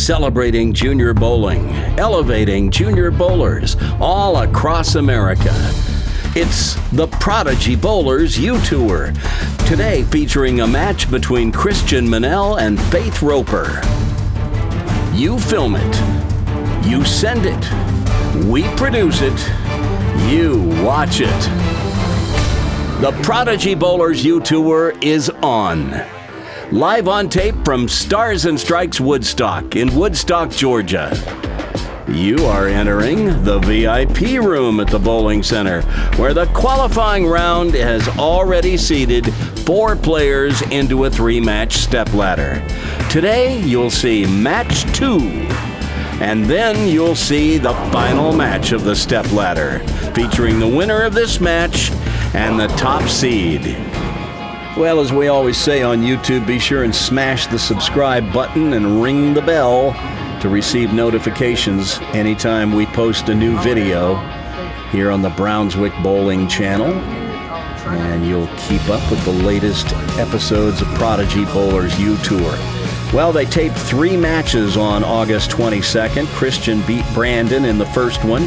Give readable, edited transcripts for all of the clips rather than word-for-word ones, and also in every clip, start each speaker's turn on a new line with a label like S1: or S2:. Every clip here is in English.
S1: celebrating junior bowling, elevating junior bowlers all across America. It's the Prodigy Bowlers U-Tour, today featuring a match between Christian Mennell and Faith Roper. You film it, you send it, we produce it, you watch it. The Prodigy Bowlers U-Tour is on. Live on tape from Stars and Strikes Woodstock in Woodstock, Georgia. You are entering the VIP room at the bowling center, where the qualifying round has already seeded 4 players into a 3-match stepladder. Today, you'll see match 2, and then you'll see the final match of the stepladder, featuring the winner of this match and the top seed. Well, as we always say on YouTube, be sure and smash the subscribe button and ring the bell to receive notifications anytime we post a new video here on the Brownswick Bowling channel. And you'll keep up with the latest episodes of Prodigy Bowlers U-Tour. Well, they taped 3 matches on August 22nd. Christian beat Brandon in the first one,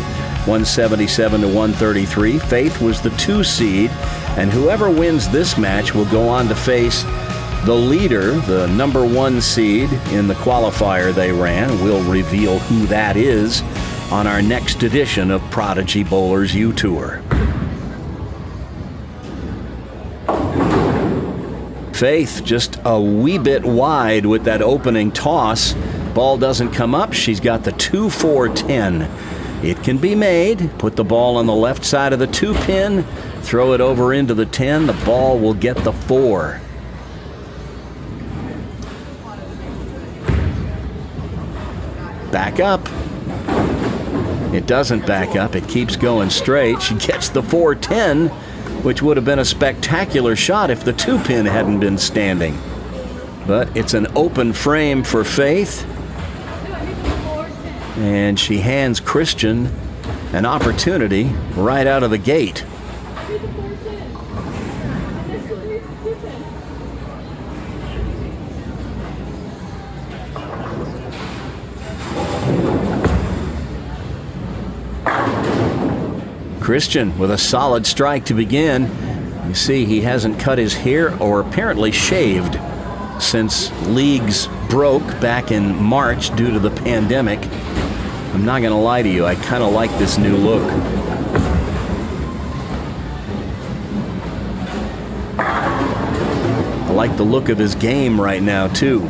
S1: 177 to 133. Faith was the 2 seed, and whoever wins this match will go on to face the leader, the number 1 seed in the qualifier they ran. We'll reveal who that is on our next edition of Prodigy Bowlers U-Tour. Faith just a wee bit wide with that opening toss. Ball doesn't come up. She's got the 2-4-10. It can be made. Put the ball on the left side of the 2-pin, throw it over into the 10. The ball will get the 4. Back up. It doesn't back up. It keeps going straight. She gets the 4-10, which would have been a spectacular shot if the 2-pin hadn't been standing. But it's an open frame for Faith. And she hands Christian an opportunity right out of the gate. Christian with a solid strike to begin. You see he hasn't cut his hair or apparently shaved since leagues broke back in March due to the pandemic. I'm not going to lie to you, I kind of like this new look. I like the look of his game right now, too.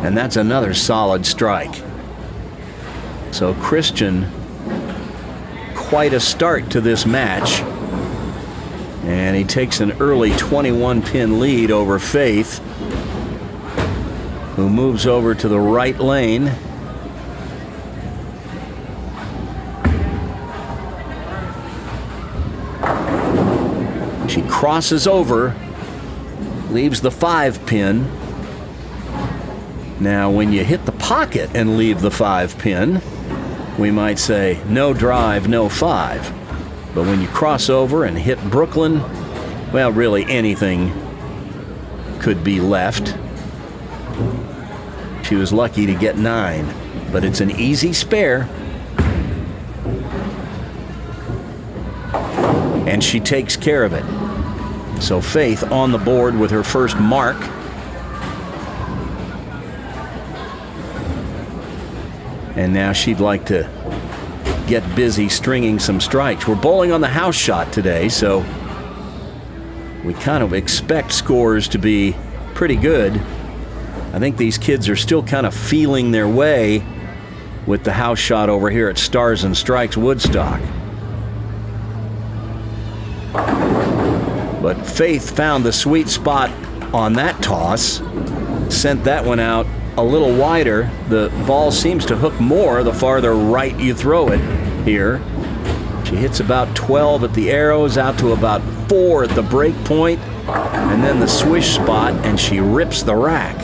S1: And that's another solid strike. So Christian, quite a start to this match. And he takes an early 21-pin lead over Faith, who moves over to the right lane. She crosses over, leaves the 5-pin. Now, when you hit the pocket and leave the 5-pin, we might say no drive, no 5. But when you cross over and hit Brooklyn, well, really anything could be left. She was lucky to get 9, but it's an easy spare. And she takes care of it. So Faith on the board with her first mark. And now she'd like to get busy stringing some strikes. We're bowling on the house shot today, so we kind of expect scores to be pretty good. I think these kids are still kind of feeling their way with the house shot over here at Stars and Strikes Woodstock. But Faith found the sweet spot on that toss, sent that one out a little wider. The ball seems to hook more the farther right you throw it here. She hits about 12 at the arrows, out to about 4 at the break point, and then the swish spot, and she rips the rack.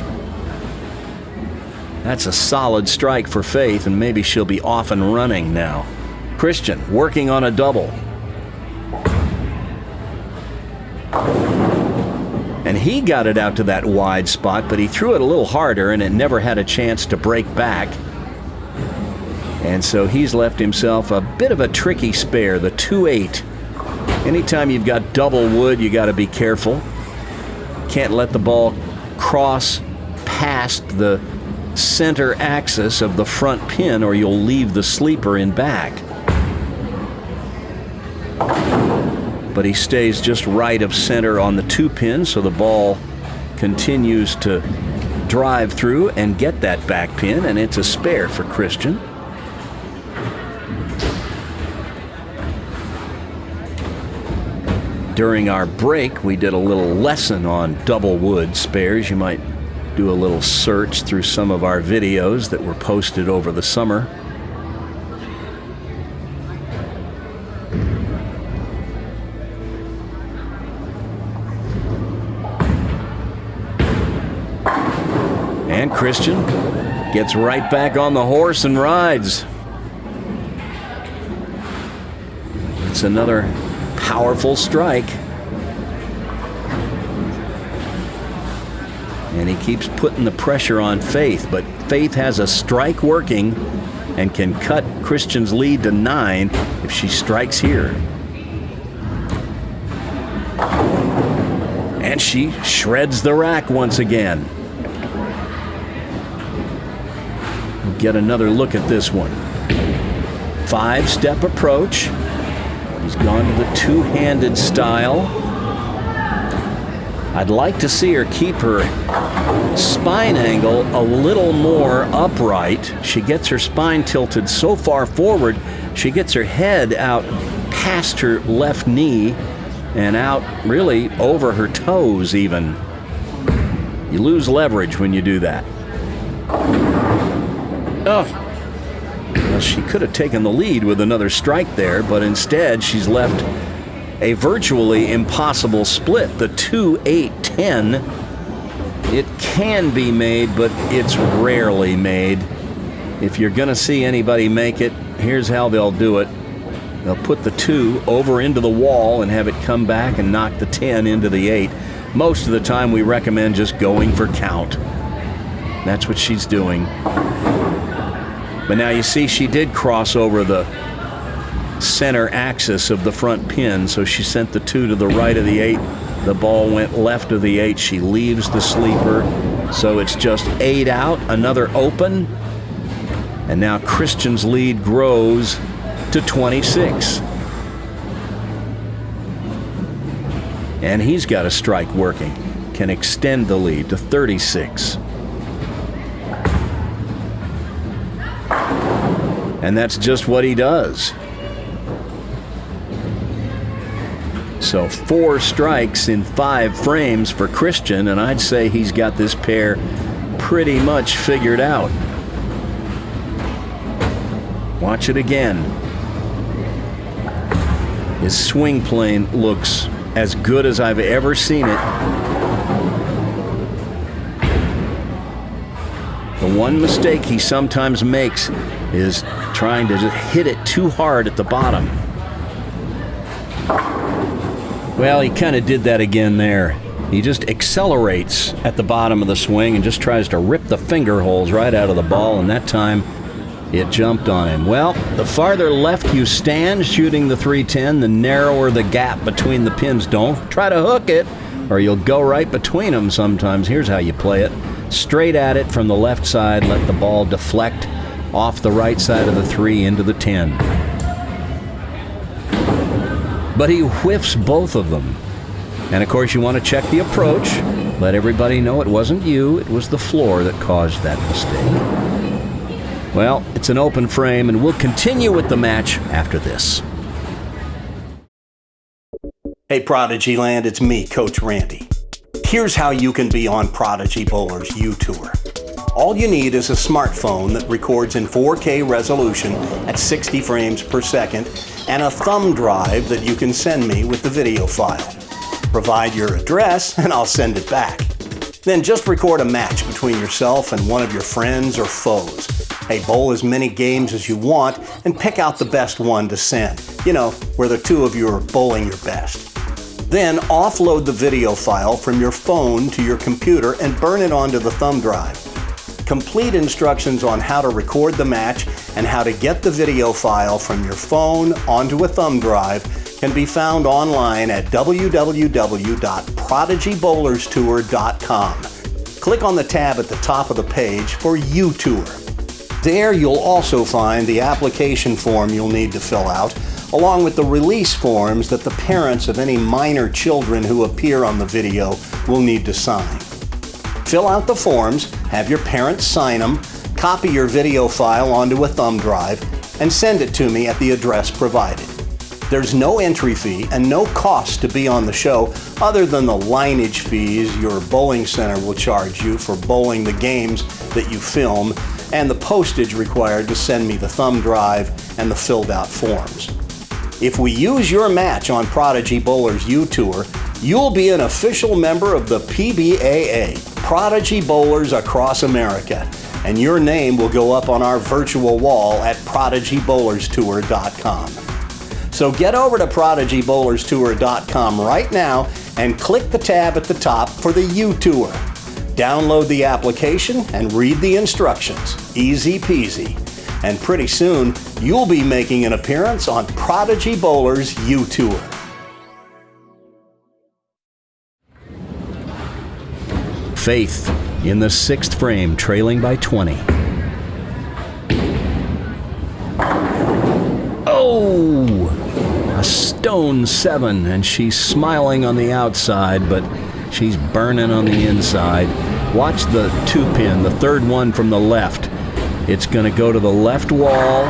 S1: That's a solid strike for Faith, and maybe she'll be off and running now. Christian working on a double. And he got it out to that wide spot, but he threw it a little harder and it never had a chance to break back. And so he's left himself a bit of a tricky spare, the 2-8. Anytime you've got double wood, you got to be careful. Can't let the ball cross past the center axis of the front pin or you'll leave the sleeper in back. But he stays just right of center on the 2 pin, so the ball continues to drive through and get that back pin, and it's a spare for Christian. During our break, we did a little lesson on double wood spares. You might do a little search through some of our videos that were posted over the summer. And Christian gets right back on the horse and rides. It's another powerful strike. And he keeps putting the pressure on Faith, but Faith has a strike working and can cut Christian's lead to 9 if she strikes here. And she shreds the rack once again. We'll get another look at this one. 5-step approach. He's gone to the 2-handed style. I'd like to see her keep her spine angle a little more upright. She gets her spine tilted so far forward, she gets her head out past her left knee and out really over her toes even. You lose leverage when you do that. Oh, well, she could have taken the lead with another strike there, but instead she's left a virtually impossible split. The 2-8-10, it can be made, but it's rarely made. If you're going to see anybody make it, here's how they'll do it. They'll put the 2 over into the wall and have it come back and knock the 10 into the 8. Most of the time we recommend just going for count. That's what she's doing. But now you see she did cross over the center axis of the front pin, so she sent the 2 to the right of the 8. The ball went left of the 8. She leaves the sleeper, so it's just 8 out, another open, and now Christian's lead grows to 26. And he's got a strike working, can extend the lead to 36. And that's just what he does. So 4 strikes in 5 frames for Christian, and I'd say he's got this pair pretty much figured out. Watch it again. His swing plane looks as good as I've ever seen it. The one mistake he sometimes makes is trying to just hit it too hard at the bottom. Well, he kind of did that again there. He just accelerates at the bottom of the swing and just tries to rip the finger holes right out of the ball, and that time it jumped on him. Well, the farther left you stand shooting the 310, the narrower the gap between the pins. Don't try to hook it, or you'll go right between them sometimes. Here's how you play it. Straight at it from the left side, let the ball deflect off the right side of the 3 into the 10. But he whiffs both of them. And of course you want to check the approach. Let everybody know it wasn't you, it was the floor that caused that mistake. Well, it's an open frame, and we'll continue with the match after this.
S2: Hey Prodigy Land, it's me, Coach Randy. Here's how you can be on Prodigy Bowler's U-Tour. All you need is a smartphone that records in 4K resolution at 60 frames per second and a thumb drive that you can send me with the video file. Provide your address and I'll send it back. Then just record a match between yourself and one of your friends or foes. Hey, bowl as many games as you want and pick out the best one to send. You know, where the 2 of you are bowling your best. Then offload the video file from your phone to your computer and burn it onto the thumb drive. Complete instructions on how to record the match and how to get the video file from your phone onto a thumb drive can be found online at www.prodigybowlerstour.com. Click on the tab at the top of the page for U-Tour. There you'll also find the application form you'll need to fill out, along with the release forms that the parents of any minor children who appear on the video will need to sign. Fill out the forms, have your parents sign them, copy your video file onto a thumb drive, and send it to me at the address provided. There's no entry fee and no cost to be on the show other than the lineage fees your bowling center will charge you for bowling the games that you film and the postage required to send me the thumb drive and the filled out forms. If we use your match on Prodigy Bowlers U-Tour, you'll be an official member of the PBAA, Prodigy Bowlers Across America, and your name will go up on our virtual wall at prodigybowlerstour.com. So get over to prodigybowlerstour.com right now and click the tab at the top for the U-Tour. Download the application and read the instructions. Easy peasy. And pretty soon, you'll be making an appearance on Prodigy Bowlers U-Tour.
S1: Faith in the sixth frame, trailing by 20. Oh! A stone 7, and she's smiling on the outside, but she's burning on the inside. Watch the 2-pin, the third one from the left. It's going to go to the left wall,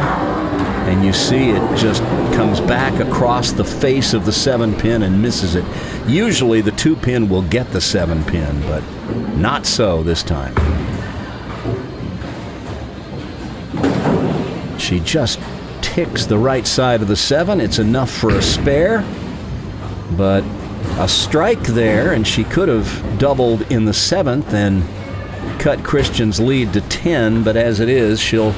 S1: and you see it just comes back across the face of the 7-pin and misses it. Usually the 2-pin will get the 7-pin, but not so this time. She just ticks the right side of the 7. It's enough for a spare, but a strike there, and she could have doubled in the 7th and cut Christian's lead to 10, but as it is, she'll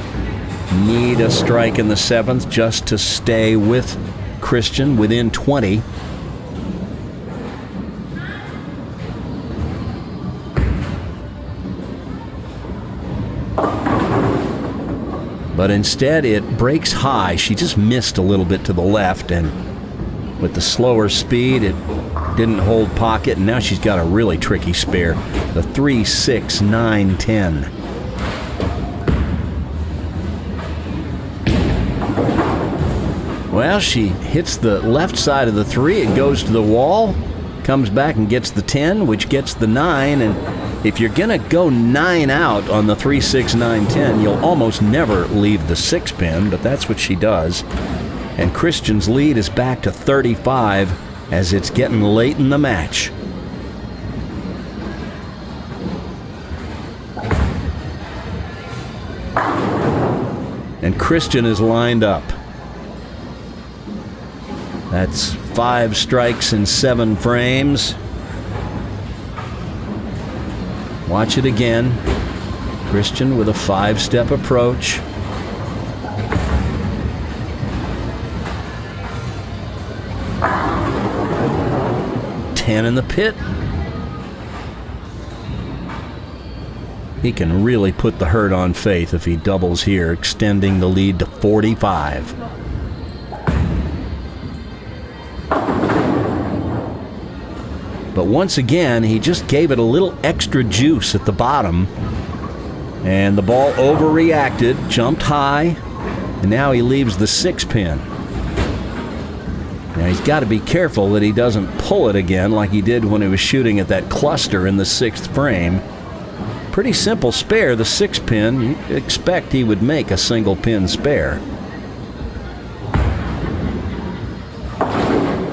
S1: need a strike in the 7th just to stay with Christian within 20. But instead, it breaks high. She just missed a little bit to the left, and with the slower speed, it didn't hold pocket, and now she's got a really tricky spare. The 3, 6, 9, 10. Well, she hits the left side of the 3. It goes to the wall, comes back and gets the 10, which gets the 9, and if you're going to go 9 out on the 3, 6, 9, 10, you'll almost never leave the 6-pin, but that's what she does. And Christian's lead is back to 35 as it's getting late in the match. And Christian is lined up. That's 5 strikes in 7 frames. Watch it again. Christian with a 5-step approach. In the pit. He can really put the hurt on Faith if he doubles here, extending the lead to 45. But once again, he just gave it a little extra juice at the bottom, and the ball overreacted, jumped high, and now he leaves the 6-pin. Now he's got to be careful that he doesn't pull it again like he did when he was shooting at that cluster in the 6th frame. Pretty simple spare, the 6-pin. You'd expect he would make a single-pin spare.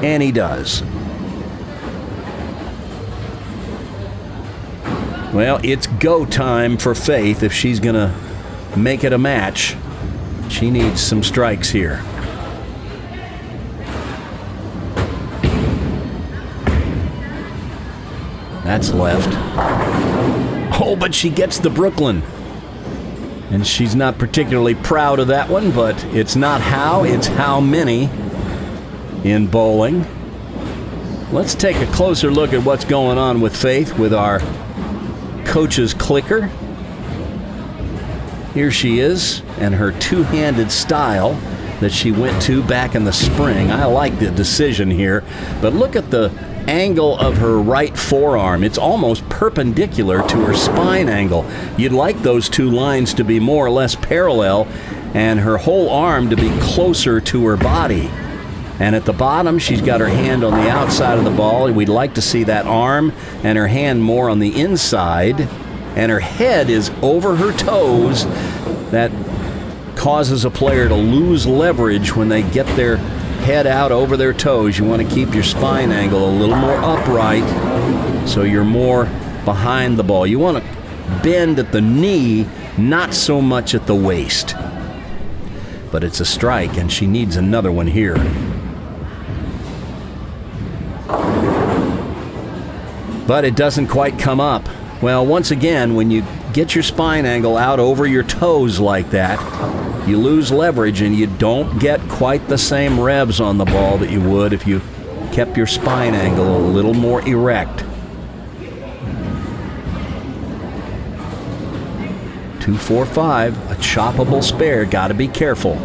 S1: And he does. Well, it's go time for Faith if she's going to make it a match. She needs some strikes here. That's left. Oh, but she gets the Brooklyn. And she's not particularly proud of that one, but it's not how, it's how many in bowling. Let's take a closer look at what's going on with Faith with our coach's clicker. Here she is, and her two-handed style that she went to back in the spring. I like the decision here, but look at the angle of her right forearm. It's almost perpendicular to her spine angle. You'd like those two lines to be more or less parallel, and her whole arm to be closer to her body. And at the bottom, she's got her hand on the outside of the ball. We'd like to see that arm and her hand more on the inside. And her head is over her toes. That causes a player to lose leverage when they get their head out over their toes. You want to keep your spine angle a little more upright so you're more behind the ball. You want to bend at the knee, not so much at the waist. But it's a strike, and she needs another one here. But it doesn't quite come up. Well, once again, when you get your spine angle out over your toes like that, you lose leverage and you don't get quite the same revs on the ball that you would if you kept your spine angle a little more erect. 2-4-5, a choppable spare, gotta be careful.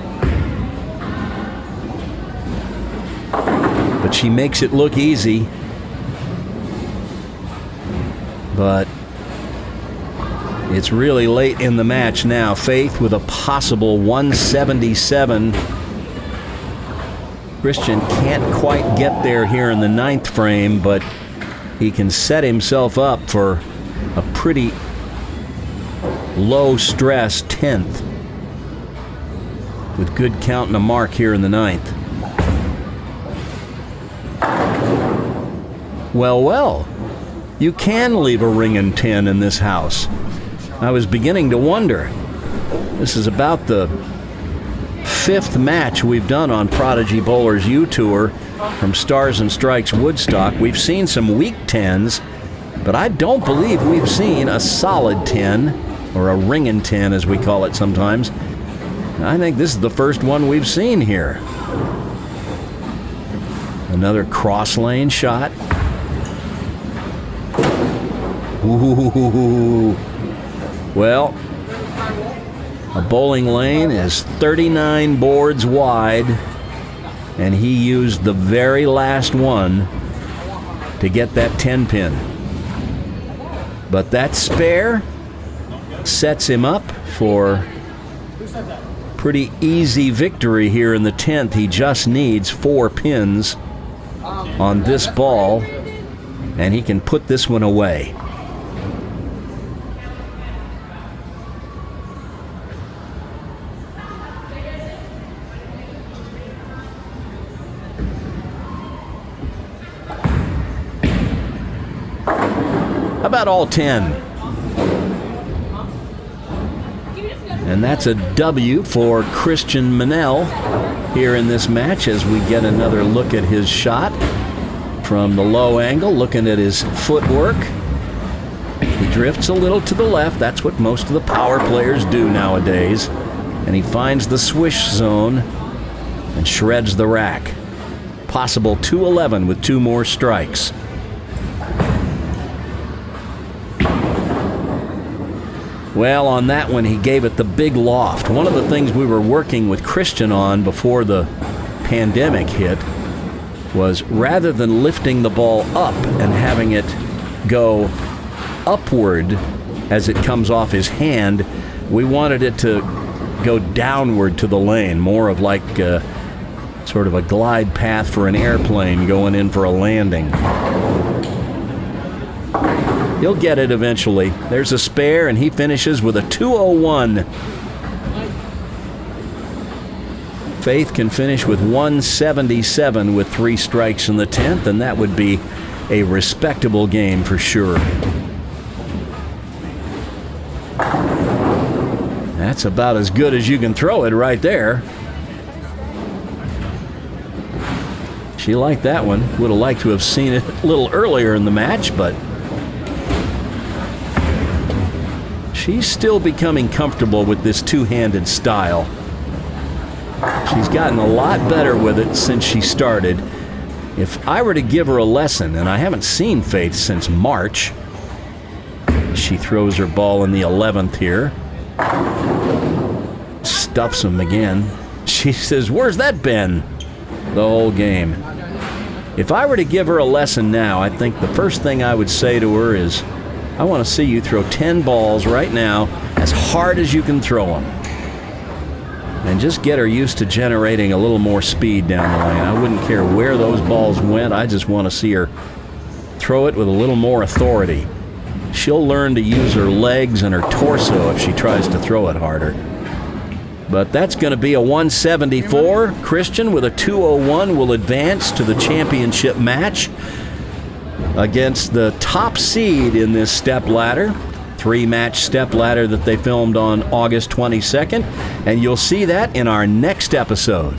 S1: But she makes it look easy. But it's really late in the match now. Faith with a possible 177. Christian can't quite get there here in the 9th frame, but he can set himself up for a pretty low stress 10th with good count and a mark here in the 9th. Well, you can leave a ring 10 in this house. I was beginning to wonder. This is about the 5th match we've done on Prodigy Bowlers U Tour from Stars and Strikes Woodstock. We've seen some weak 10s, but I don't believe we've seen a solid 10, or a ring 10 as we call it sometimes. I think this is the first one we've seen here. Another cross lane shot. Ooh. Well, a bowling lane is 39 boards wide, and he used the very last one to get that 10 pin. But that spare sets him up for pretty easy victory here in the 10th. He just needs 4 pins on this ball, and he can put this one away. About all 10. And that's a W for Christian Mennell here in this match as we get another look at his shot from the low angle, looking at his footwork. He drifts a little to the left. That's what most of the power players do nowadays. And he finds the swish zone and shreds the rack. Possible 211 with 2 more strikes. Well, on that one, he gave it the big loft. One of the things we were working with Christian on before the pandemic hit was rather than lifting the ball up and having it go upward as it comes off his hand, we wanted it to go downward to the lane, more of like sort of a glide path for an airplane going in for a landing. He'll get it eventually. There's a spare, and he finishes with a 201. Faith can finish with 177 with 3 strikes in the 10th, and that would be a respectable game for sure. That's about as good as you can throw it right there. She liked that one. Would have liked to have seen it a little earlier in the match, but she's still becoming comfortable with this two-handed style. She's gotten a lot better with it since she started. If I were to give her a lesson, and I haven't seen Faith since March, she throws her ball in the 11th here. Stuffs him again. She says, "Where's that been?" The whole game. If I were to give her a lesson now, I think the first thing I would say to her is, I want to see you throw 10 balls right now as hard as you can throw them. And just get her used to generating a little more speed down the lane. I wouldn't care where those balls went. I just want to see her throw it with a little more authority. She'll learn to use her legs and her torso if she tries to throw it harder. But that's going to be a 174. Christian with a 201 will advance to the championship match against the top seed in this stepladder. 3-match stepladder that they filmed on August 22nd. And you'll see that in our next episode.